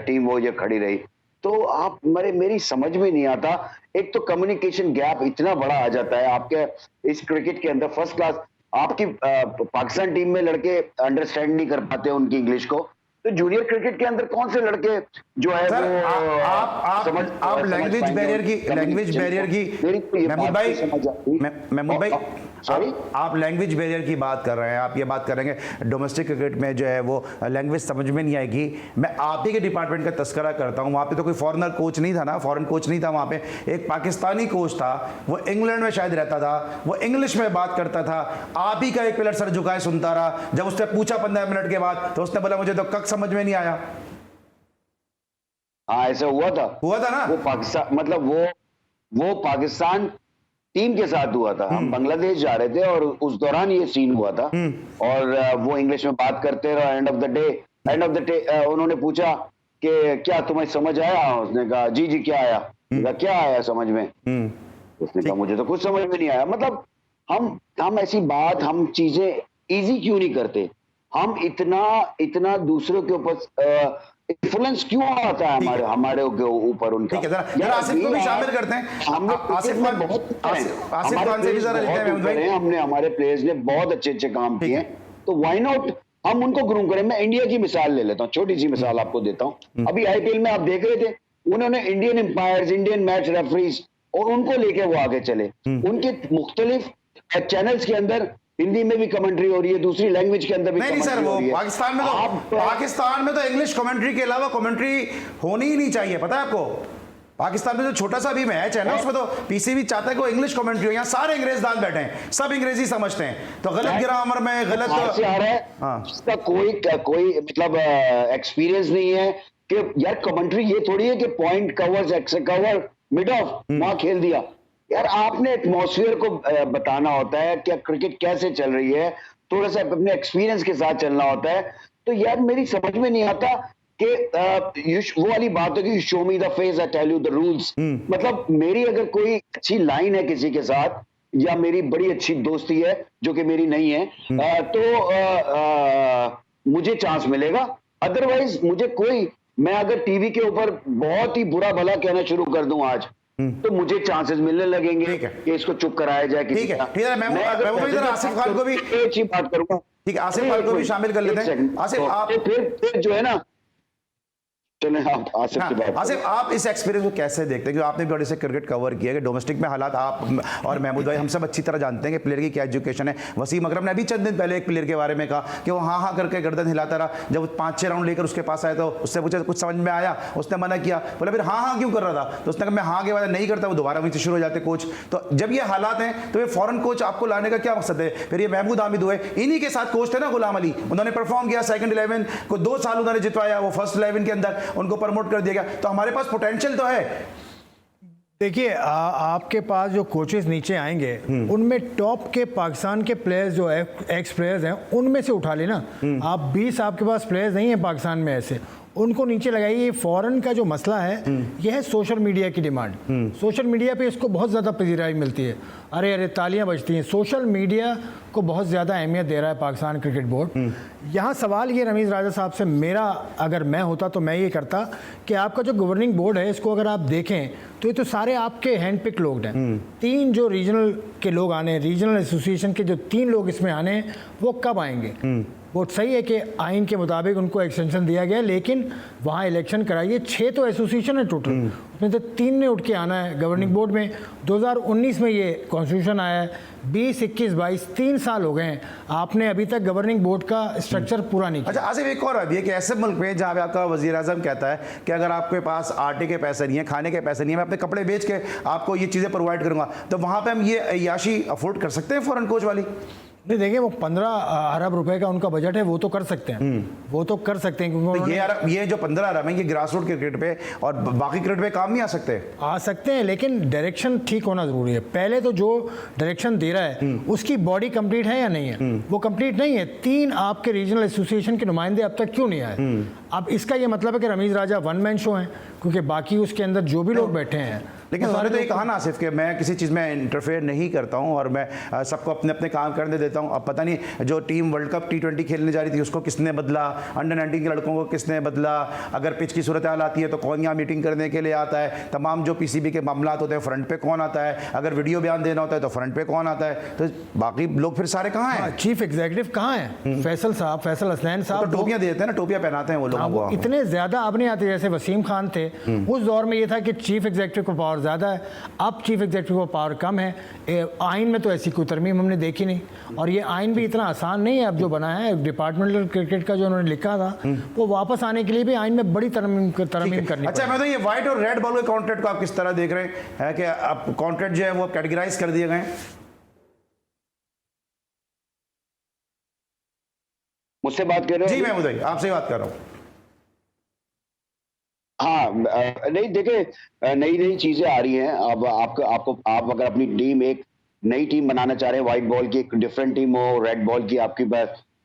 टीम वो ये खड़ी रही? तो आप मेरी समझ में नहीं आता। एक तो कम्युनिकेशन गैप इतना बड़ा आ जाता है आपके इस क्रिकेट के अंदर। फर्स्ट क्लास आपकी पाकिस्तान टीम में लड़के अंडरस्टैंड नहीं कर पाते उनकी इंग्लिश को, तो जूनियर क्रिकेट के अंदर कौन से लड़के जो है सर, वो आप लैंग्वेज बैरियर की महमूद भाई सॉरी, आप लैंग्वेज बैरियर की बात कर रहे हैं, आप ये बात करेंगे डोमेस्टिक क्रिकेट में जो है वो लैंग्वेज समझ में नहीं आएगी। मैं आप ही के डिपार्टमेंट का तस्करा करता हूँ, वहाँ पे तो कोई फॉरेनर कोच नहीं था ना, फॉरेन कोच नहीं था वहाँ पे, एक पाकिस्तानी कोच था, वो इंग्लैंड में शायद रहता था, वो इंग्लिश में बात करता था। आप ही का एक प्लेयर सर झुकाए सुनता रहा, जब उसने पूछा 15 मिनट के बाद तो उसने बोला मुझे तो कक समझ में नहीं आया। हाँ ऐसा हुआ था ना। वो पाकिस्तान मतलब वो पाकिस्तान टीम के साथ हुआ था। हम बांग्लादेश जा रहे थे और उस दौरान ये सीन हुआ था और वो इंग्लिश में बात करते रहे। एंड ऑफ द डे उन्होंने पूछा कि क्या तुम्हें समझ आया? उसने कहा जी क्या आया? क्या आया समझ में? उसने कहा मुझे तो कुछ समझ में नहीं आया। मतलब हम ऐसी बात, हम चीजें इजी क्यों नहीं करते? हम इतना दूसरों के ऊपर इन्फ्लुएंस क्यों आता है हमारे ऊपर उनका? ठीक है, जरा आसिफ को भी शामिल करते हैं। हमने हमारे प्लेयर्स ने बहुत अच्छे काम किए, तो व्हाई नॉट हम उनको ग्रूम करें। मैं इंडिया की मिसाल ले लेता हूँ, छोटी सी मिसाल आपको देता हूँ। अभी आईपीएल में आप देख रहे थे, उन्होंने Indian umpires, Indian match referees और उनको लेके वो आगे चले। उनके मुख्तलिफ चैनल्स के अंदर हिंदी में भी कमेंट्री हो रही है, दूसरी लैंग्वेज के अंदर भी नहीं सर, वो पाकिस्तान में तो इंग्लिश कमेंट्री के अलावा कमेंट्री होनी ही नहीं चाहिए। पता है आपको, पाकिस्तान में जो छोटा सा भी मैच है ना, उसमें तो पीसीबी चाहता है कि इंग्लिश कमेंट्री हो। यहाँ सारे अंग्रेज दान बैठे हैं, सब अंग्रेजी समझते हैं, तो गलत ग्रामर में गलत आ रहा है। हाँ। इसका कोई मतलब एक्सपीरियंस नहीं है कि यार कमेंट्री ये थोड़ी है कि point covers, x cover, mid of वहां खेल दिया। यार आपने एटमॉस्फेयर को बताना होता है, क्या क्रिकेट कैसे चल रही है, थोड़ा सा अपने एक्सपीरियंस के साथ चलना होता है। तो यार मेरी समझ में नहीं आता कि वो वाली बात है कि show me the face, I tell you the rules. मतलब मेरी अगर कोई अच्छी लाइन है किसी के साथ, या मेरी बड़ी अच्छी दोस्ती है जो कि मेरी नहीं है, तो मुझे चांस मिलेगा। अदरवाइज मैं अगर टीवी के ऊपर बहुत ही बुरा भला कहना शुरू कर दूं आज, तो मुझे चांसेस मिलने लगेंगे कि इसको चुप कराया जाए। ठीक है, मैं आसिफ खान को भी एक ही बात करूंगा। ठीक है, आसिफ खान को भी शामिल कर लेते हैं। आसिफ आप फिर जो है ना, आसिफ आप इस एक्सपीरियंस को कैसे देखते हैं? आपने भी बड़े से क्रिकेट कवर किया कि डोमेस्टिक में हालात आप और महमूद भाई हम सब अच्छी तरह जानते हैं कि प्लेयर की क्या एजुकेशन है। वसीम अकरम ने अभी चंद दिन पहले एक प्लेयर के बारे में कहा कि वो हाँ करके गर्दन हिलाता रहा, जब 5-6 राउंड लेकर उसके पास आया तो उससे पूछा कुछ समझ में आया, उसने मना किया, बोला फिर हाँ क्यों कर रहा था? तो उसने कहा मैं हाँ के बाद नहीं करता, वो दोबारा वहीं से शुरू हो जाते कोच। तो जब ये हालात हैं तो ये फॉरेन कोच आपको लाने का क्या मकसद है? फिर ये महमूद हामिद हुए, इन्हीं के साथ कोच थे ना गुलाम अली, उन्होंने परफॉर्म किया, सेकंड 11 को 2 साल उन्होंने जितवाया, वो फर्स्ट 11 के अंदर उनको प्रमोट कर दिया। तो हमारे पास पोटेंशियल तो है। देखिए आपके पास जो कोचेस नीचे आएंगे उनमें टॉप के पाकिस्तान के प्लेयर्स जो है एक्स प्लेयर्स हैं उनमें से उठा लेना। आप 20 आपके पास प्लेयर्स नहीं हैं पाकिस्तान में ऐसे, उनको नीचे लगाइए। ये फॉरेन का जो मसला है ये है सोशल मीडिया की डिमांड। सोशल मीडिया पे इसको बहुत ज़्यादा पजीराई मिलती है, अरे अरे तालियां बजती हैं। सोशल मीडिया को बहुत ज़्यादा अहमियत दे रहा है पाकिस्तान क्रिकेट बोर्ड। यहाँ सवाल ये रमीज़ राजा साहब से मेरा, अगर मैं होता तो मैं ये करता कि आपका जो गवर्निंग बोर्ड है इसको अगर आप देखें तो ये तो सारे आपके हैंड पिक लोग हैं। 3 जो रीजनल के लोग आने हैं, रीजनल एसोसिएशन के जो 3 लोग इसमें आने हैं, वो कब आएंगे? वो सही है कि आइन के मुताबिक उनको एक्सटेंशन दिया गया, लेकिन वहाँ इलेक्शन कराइए। 6 तो एसोसिएशन है टोटल, उसमें से 3 ने उठ के आना है गवर्निंग बोर्ड में। 2019 में ये कॉन्स्टिट्यूशन आया है, 20, 21, 22 3 साल हो गए हैं, आपने अभी तक गवर्निंग बोर्ड का स्ट्रक्चर पूरा नहीं किया। अच्छा आसिफ, एक और बात ये कि ऐसे मुल्क में जहाँ पे आपका वज़ीर आज़म कहता है कि अगर आपके पास आटे के पैसे नहीं है, खाने के पैसे नहीं है, मैं अपने कपड़े बेच के आपको ये चीज़ें प्रोवाइड करूँगा, तो वहाँ पर हम ये अय्याशी अफोर्ड कर सकते हैं फॉरेन कोच वाली? नहीं, देखिए वो 15 अरब रुपए का उनका बजट है, वो तो कर सकते हैं, वो तो कर सकते हैं, क्योंकि तो ये जो 15 अरब है ये ग्रास रूट क्रिकेट पे और बाकी क्रिकेट पे काम नहीं आ सकते? आ सकते हैं, लेकिन डायरेक्शन ठीक होना जरूरी है। पहले तो जो डायरेक्शन दे रहा है उसकी बॉडी कंप्लीट है या नहीं है? वो कंप्लीट नहीं है। 3 आपके रीजनल एसोसिएशन के नुमाइंदे अब तक क्यों नहीं आए? अब इसका ये मतलब है कि रमीज़ राजा वन मैन शो हैं, क्योंकि बाकी उसके अंदर जो भी लोग बैठे हैं। लेकिन उन्होंने तो ये कहा ना आसिफ कि मैं किसी चीज़ में इंटरफेयर नहीं करता हूं और मैं सबको अपने अपने काम करने देता हूं। अब पता नहीं जो टीम वर्ल्ड कप T20 खेलने जा रही थी उसको किसने बदला, अंडर 19 के लड़कों को किसने बदला, अगर पिच की सूरत हाल आती है तो कौन यहाँ मीटिंग करने के लिए आता है, तमाम जो PCB के मामला होते हैं फ्रंट पे कौन आता है, अगर वीडियो बयान देना होता है तो फ्रंट पे कौन आता है, तो बाकी लोग फिर सारे कहाँ हैं? चीफ एग्जीक्यूटिव कहाँ हैं? फैसल साहब, फैसल हसनैन साहब तो टोपियाँ देते हैं ना, टोपियाँ पहनाते हैं वो लोगों को। इतने ज़्यादा अब नहीं आते। जैसे वसीम खान थे, उस दौर में ये था कि चीफ एग्जीक्यूटिव को पावर ज़्यादा है, अब चीफ एग्जीक्यूटिव को पावर कम है। आइन में तो ऐसी कोई तरमीम हमने देखी नहीं, और ये आइन भी इतना आसान नहीं है अब जो बना है। डिपार्टमेंटल क्रिकेट का जो उन्होंने लिखा था वो वापस आने के लिए भी आइन में बड़ी तरमीम करनी। अच्छा, मैं तो ये व्हाइट और रेड बॉल के कॉन्ट्रैक्ट को आप किस तरह देख रहे हैं कि अब कॉन्ट्रैक्ट जो है वो कैटेगराइज कर दिए गए हैं? मुझसे बात कर रहे हैं? जी मैं उदय आपसे बात कर रहा हूँ। हाँ, नहीं देखिए, नई नई चीजें आ रही हैं। अब आप अगर अपनी टीम, एक नई टीम बनाना चाह रहे हैं, व्हाइट बॉल की एक डिफरेंट टीम हो, रेड बॉल की आपकी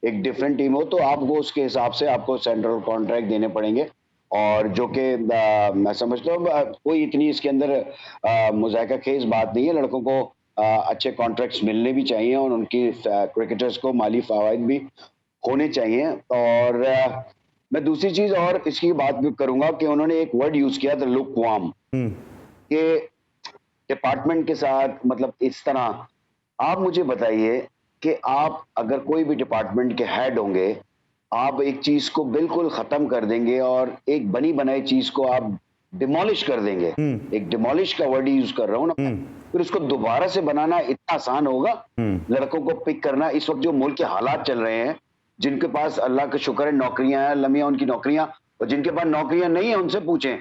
एक डिफरेंट टीम हो, तो आपको उसके हिसाब से आपको सेंट्रल कॉन्ट्रैक्ट देने पड़ेंगे। और जो कि मैं समझता हूँ कोई इतनी इसके अंदर मुज़ाहिका खेज बात नहीं है। लड़कों को अच्छे कॉन्ट्रैक्ट्स मिलने भी चाहिए और उनकी क्रिकेटर्स को माली फ़वाइद भी होने चाहिए। और मैं दूसरी चीज और इसकी बात भी करूंगा कि उन्होंने एक वर्ड यूज किया था, लुकवार्म, कि डिपार्टमेंट के साथ, मतलब इस तरह। आप मुझे बताइए कि आप अगर कोई भी डिपार्टमेंट के हेड होंगे, आप एक चीज को बिल्कुल खत्म कर देंगे और एक बनी बनाई चीज को आप डिमोलिश कर देंगे। एक डिमोलिश का वर्ड यूज कर रहा हूं ना, फिर उसको दोबारा से बनाना इतना आसान होगा? लड़कों को पिक करना, इस वक्त जो मुल्क के हालात चल रहे हैं, जिनके पास अल्लाह का शुक्र है नौकरियां हैं, लमिया उनकी नौकरियां, और जिनके पास नौकरियां नहीं है उनसे पूछें।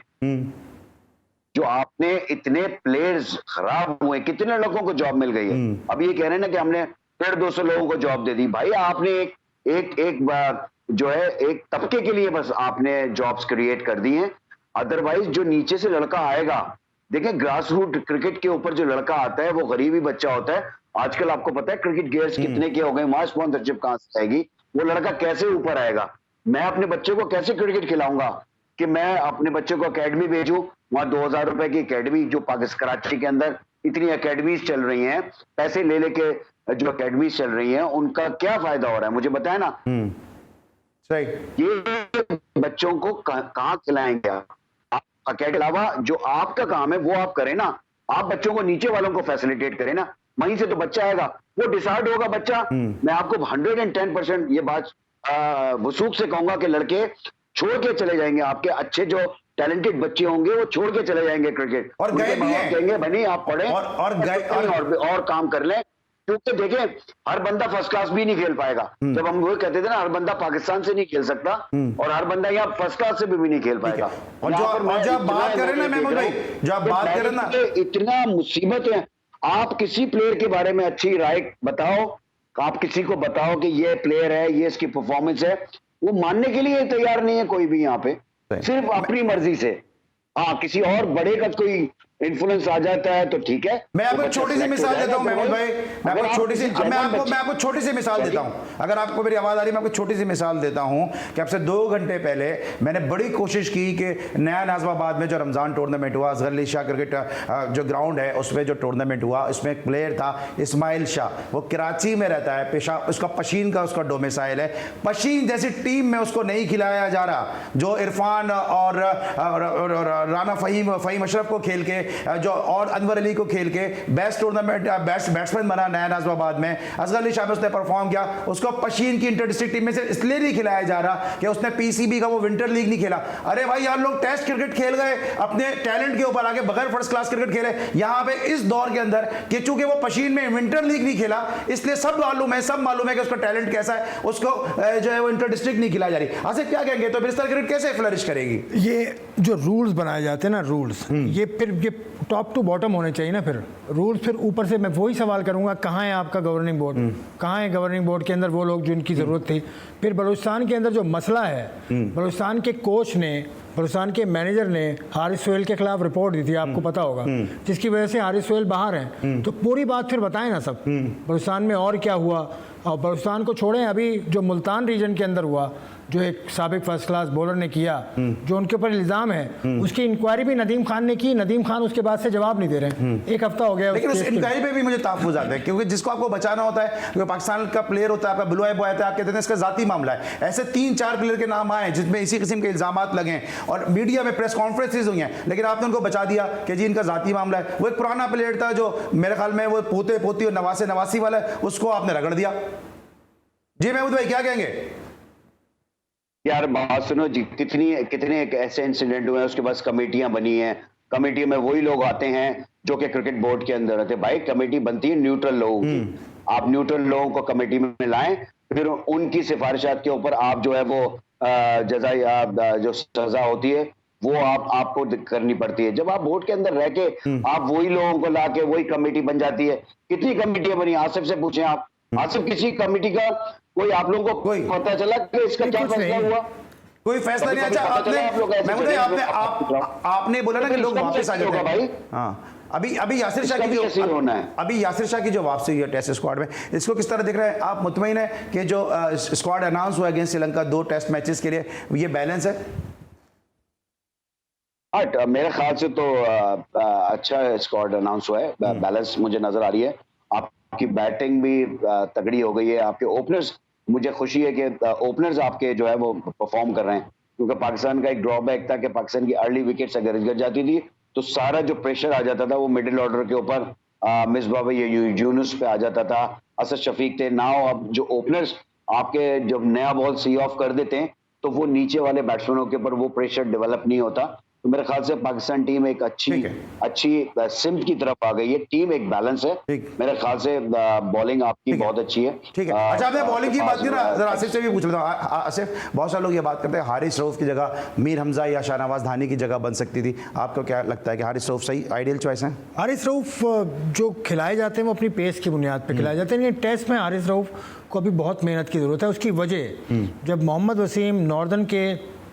जो आपने इतने प्लेयर्स खराब हुए, कितने लोगों को जॉब मिल गई है? अब ये कह रहे हैं ना कि हमने 150-200 लोगों को जॉब दे दी। भाई आपने एक जो है एक तबके के लिए बस आपने जॉब्स क्रिएट कर दी हैं। अदरवाइज जो नीचे से लड़का आएगा, देखें ग्रास रूट क्रिकेट के ऊपर जो लड़का आता है वो गरीबी बच्चा होता है। आजकल आपको पता है क्रिकेट गियर्स कितने के हो गए, वहां स्पॉन्सरशिप कहां से आएगी? वो लड़का कैसे ऊपर आएगा? मैं अपने बच्चे को कैसे क्रिकेट खिलाऊंगा कि मैं अपने बच्चे को एकेडमी भेजूं? वहां 2000 रुपए की एकेडमी, जो पाकिस्तान कराची के अंदर इतनी एकेडमीज चल रही हैं, पैसे ले लेके जो एकेडमीज चल रही हैं, उनका क्या फायदा हो रहा है? मुझे बताए ना। सही। ये बच्चों को कहाँ खिलाएंगे आप? के अलावा जो आपका काम है वो आप करें ना। आप बच्चों को, नीचे वालों को फैसिलिटेट करें ना, वहीं से तो बच्चा आएगा, वो डिसाइड होगा बच्चा। मैं आपको 110% ये बात वसूख से कहूंगा कि लड़के छोड़ के चले जाएंगे, आपके अच्छे जो टैलेंटेड बच्चे होंगे वो छोड़ के चले जाएंगे क्रिकेट, और गए भी हैं। कहेंगे बनी आप पढ़ें और काम कर लें। क्योंकि देखें, हर बंदा फर्स्ट क्लास भी नहीं खेल पाएगा। जब हम वो कहते थे ना, हर बंदा पाकिस्तान से नहीं खेल सकता, और हर बंदा यहाँ फर्स्ट क्लास से भी नहीं खेल पाएगा। और जो आप बात कर रहे हैं ना महमूद भाई, जो आप बात कर रहे हैं ना, इतना मुसीबत है। आप किसी प्लेयर के बारे में अच्छी राय बताओ, आप किसी को बताओ कि ये प्लेयर है, ये इसकी परफॉर्मेंस है, वो मानने के लिए तैयार नहीं है कोई भी यहाँ पे, सिर्फ अपनी मर्जी से। हाँ, किसी और बड़े का कोई इन्फ्लुएंस आ जाता है तो ठीक है। मैं आपको वो बच्चा छोटी सी select हो मिसाल देता जाएगा, हूं महमूद भाई, मैं अगर आपको आप छोटी सी किसी मैं genuine आपको छोटी सी मिसाल देता हूं, अगर आपको मेरी आवाज आ रही है, मैं आपको छोटी सी मिसाल देता हूं कि आपसे 2 घंटे पहले मैंने बड़ी कोशिश की कि नया नाज़िमाबाद में जो रमजान टूर्नामेंट हुआ, असगर अली शाह क्रिकेट जो ग्राउंड है उसमें जो टूर्नामेंट हुआ, उसमें एक प्लेयर था इस्माइल शाह, वो कराची में रहता है, पेशा उसका पशीन का उसका डोमिसाइल है। पशीन जैसी टीम में उसको नहीं खिलाया जा रहा जो इरफान और राना फहीम अशरफ को खेल के जो और अनवर अली को खेल के बेस्ट टूर्नामेंट बेस्ट बैट्समैन बना नया नाज़िमाबाद में, असगर अली शाह में उसने परफॉर्म किया। उसको पशीन की इंटर डिस्ट्रिक्ट टीम में से इसलिए नहीं खिलाया जा रहा कि उसने पीसीबी का वो विंटर लीग नहीं खेला। अरे भाई यार, लोग टेस्ट क्रिकेट खेल गए, अपने टैलेंट के ऊपर आगे बगैर फर्स्ट क्लास क्रिकेट खेले। यहां पे इस दौर के अंदर कि चूंकि वो पशीन में विंटर लीग नहीं खेला, इसलिए सब मालूम है कि उसका टैलेंट कैसा है, उसको जो है वो इंटर डिस्ट्रिक्ट नहीं खिलाई जा रही। आसिफ क्या कहेंगे, तो फिर इस तरह क्रिकेट कैसे फ्लरिश करेगी? ये जो रूल्स बनाए जाते हैं ना, रूल्स ये फिर ये टॉप टू बॉटम होने चाहिए ना। फिर रूल्स फिर ऊपर से मैं वही सवाल करूंगा, कहाँ है आपका गवर्निंग बोर्ड? कहाँ है गवर्निंग बोर्ड के अंदर वो लोग जिनकी ज़रूरत थी? फिर बलूचिस्तान के अंदर जो मसला है, बलूचिस्तान के कोच ने, बलूचिस्तान के मैनेजर ने हारिस सोहेल के खिलाफ रिपोर्ट दी थी, आपको पता होगा, जिसकी वजह से हारिस सोहेल बाहर हैं। तो पूरी बात फिर बताएं ना सब, बलूचिस्तान में और क्या हुआ। और बलूचिस्तान को छोड़ें, अभी जो मुल्तान रीजन के अंदर हुआ, जो एक साबिक फर्स्ट क्लास बॉलर ने किया, जो उनके ऊपर इल्ज़ाम है, उसकी इंक्वायरी भी नदीम खान ने की। नदीम खान उसके बाद से जवाब नहीं दे रहे हैं, 1 हफ्ता हो गया। लेकिन उस इंक्वायरी पे भी मुझे तहफ़्फ़ुज़ आता है, क्योंकि जिसको आपको बचाना होता है, क्योंकि पाकिस्तान का प्लेयर होता है, आपका ब्लू आई बॉय आता है, आप कहते हैं इसका जाती मामला है। ऐसे 3-4 प्लेयर के नाम आए जिसमें इसी किस्म के इल्जामात लगे और मीडिया में प्रेस कॉन्फ्रेंसेज हुई हैं, लेकिन आपने उनको बचा दिया कि जी इनका जाती मामला है। वो एक पुराना प्लेयर था जो मेरे ख्याल में वो पोते पोती और नवासी वाला है, उसको आपने रगड़ दिया। जी महमूद भाई क्या कहेंगे? यार बात सुनो जी, कितने एक ऐसे इंसिडेंट हुए हैं, उसके पास कमेटियां बनी हैं, कमेटी में वही लोग आते हैं जो कि क्रिकेट बोर्ड के अंदर रहते हैं। भाई कमेटी बनती है न्यूट्रल लोगों की, आप न्यूट्रल लोगों को कमेटी में लाएं, फिर उनकी सिफारिशात के ऊपर आप जो है वो जो सजा होती है वो आपको करनी पड़ती है। जब आप बोर्ड के अंदर रह के आप वही लोगों को ला के वही कमेटी बन जाती है। कितनी कमेटियां बनी? आसिफ से पूछें आप, आसिफ किसी कमेटी का कोई आप लोगों को पता चला कि इसका क्या फैसला हुआ? कोई फैसला नहीं। अच्छा, आपने बोला ना कि लोग वापस आ जाते हैं भाई। हाँ, अभी यासिर शाह की जो वापसी हुई है टेस्ट स्क्वाड में, इसको किस तरह देख रहे हैं आप? मुतमईन है कि जो स्क्वाड अनाउंस हुआ अगेंस्ट श्रीलंका 2 टेस्ट मैचेस के लिए, ये बैलेंस है? मेरे ख्याल से तो अच्छा स्क्वाड अनाउंस हुआ है, बैलेंस मुझे नजर आ रही है। आपकी बैटिंग भी तगड़ी हो गई है, आपके ओपनर्स, मुझे खुशी है कि ओपनर्स आपके जो है वो परफॉर्म कर रहे हैं, क्योंकि पाकिस्तान का एक ड्रॉबैक था कि पाकिस्तान की अर्ली विकेट्स अगर गिर जाती थी तो सारा जो प्रेशर आ जाता था वो मिडिल ऑर्डर के ऊपर, मिसबाह भाई यूनुस पे आ जाता था, असद शफीक थे। नाउ अब जो ओपनर्स आपके जब नया बॉल सी ऑफ कर देते हैं तो वो नीचे वाले बैट्समैनों के ऊपर वो प्रेशर डेवलप नहीं होता। तो मेरे ख्याल से पाकिस्तान टीम एक अच्छी सिम्त की तरफ आ गई है। टीम एक बैलेंस है, मेरे ख्याल से बॉलिंग आपकी बहुत अच्छी है। ठीक है। अच्छा, आपने बॉलिंग की बात की ना, जरा आसिफ से भी पूछ लेता हूं। आसिफ, बहुत सारे लोग ये बात करते हैं हारिस रऊफ की जगह मीर हमजा या शाहनवाज धानी की जगह बन सकती थी, आपको क्या लगता है कि हारिस रऊफ सही आइडियल चॉइस है? हारिस रऊफ जो खिलाए जाते हैं वो अपनी पेस की बुनियाद पर खिलाए जाते हैं, लेकिन टेस्ट में हारिस रऊफ को अभी बहुत मेहनत की ज़रूरत है। उसकी वजह, जब मोहम्मद वसीम नॉर्दर्न के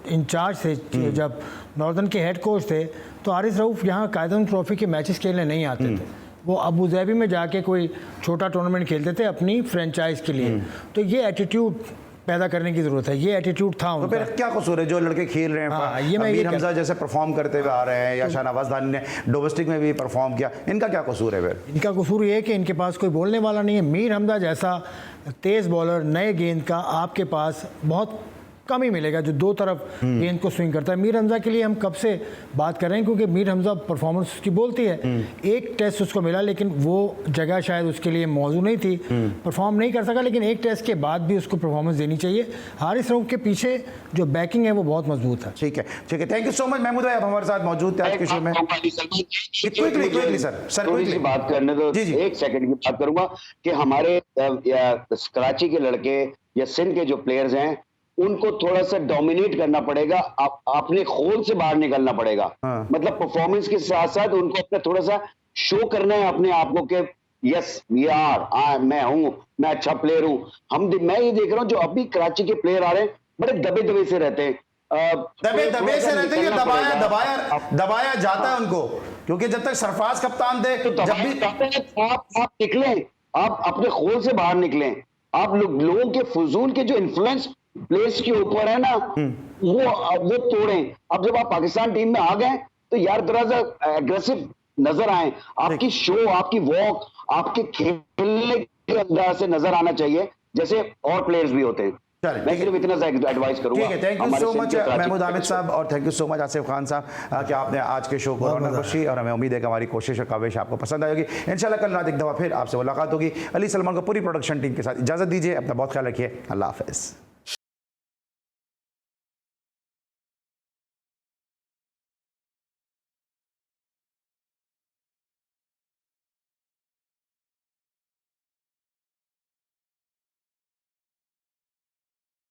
इंचार्ज थे, जब नॉर्दर्न के हेड कोच थे, तो हारिस रऊफ यहाँ कायदम ट्रॉफी के मैचेस खेलने नहीं आते थे। वो अबू धाबी में जाके कोई छोटा टूर्नामेंट खेलते थे अपनी फ्रेंचाइज के लिए। तो ये एटीट्यूड पैदा करने की जरूरत है, ये एटीट्यूड था उनका। तो फिर क्या कसूर है जो लड़के खेल रहे हैं? हाँ, ये मीर हमजा जैसे परफॉर्म करते हुए आ रहे हैं, या शाहनवाज धानी ने डोमेस्टिक में भी परफॉर्म किया, इनका क्या कसूर है? फिर इनका कसूर ये है कि इनके पास कोई बोलने वाला नहीं है। मीर हमजा जैसा तेज़ बॉलर नए गेंद का आपके पास बहुत कम ही मिलेगा, जो 2 तरफ गेंद को स्विंग करता है। मीर हमजा के लिए हम कब से बात कर रहे हैं, क्योंकि मीर हमजा परफॉर्मेंस उसकी बोलती है। एक टेस्ट उसको मिला, लेकिन वो जगह शायद उसके लिए मौजूद नहीं थी, परफॉर्म नहीं कर सका, लेकिन एक टेस्ट के बाद भी उसको परफॉर्मेंस देनी चाहिए। हारिस रऊफ के पीछे जो बैकिंग है वो बहुत मजबूत है। ठीक है, ठीक है, thank you so much Mahmood भाई, आप हमारे साथ मौजूद थे आज के शो में। सर बात करने दो, 1 सेकंड की बात करूंगा कि हमारे कराची के लड़के या सिंध के जो प्लेयर्स हैं उनको थोड़ा सा डोमिनेट करना पड़ेगा, अपने खोल से बाहर निकलना पड़ेगा। मतलब परफॉर्मेंस के साथ साथ उनको अपना थोड़ा सा शो करना है अपने आप को कि यस यार मैं हूं, मैं अच्छा प्लेयर हूं। मैं ये देख रहा हूं जो अभी कराची के प्लेयर आ रहे हैं बड़े दबे से रहते हैं, दबे से रहते हैं, दबाया जाता है उनको। क्योंकि जब तक सरफराज कप्तान थे, तो जब भी आप निकलें, आप अपने खोल से बाहर निकलें, आप लोगों के फजूल के जो इन्फ्लुएंस प्लेयर्स के ऊपर है ना, वो तोड़ें। अब जब आप पाकिस्तान टीम में आ गए तो यार थोड़ा सा एग्रेसिव नजर आए, आपकी शो, आपकी वॉक, आपके खेलने के अंदाज से नजर आना चाहिए जैसे और प्लेयर्स भी होते हैं। मैं सिर्फ इतना सा एडवाइस करूंगा। ठीक है, thank you so much Mahmood Hamid साहब, और thank you so much Asif Khan साहब कि आपने आज के शो को रौनक बख्शी, और हमें उम्मीद है कि हमारी कोशिश और काविश आपको पसंद आएगी। इंशाल्लाह कल रात एक दफ़ा फिर आपसे मुलाकात होगी। अली सलमान को पूरी प्रोडक्शन टीम के साथ इजाज़त दीजिए, अपना बहुत ख्याल रखिए, अल्लाह हाफ़िज़।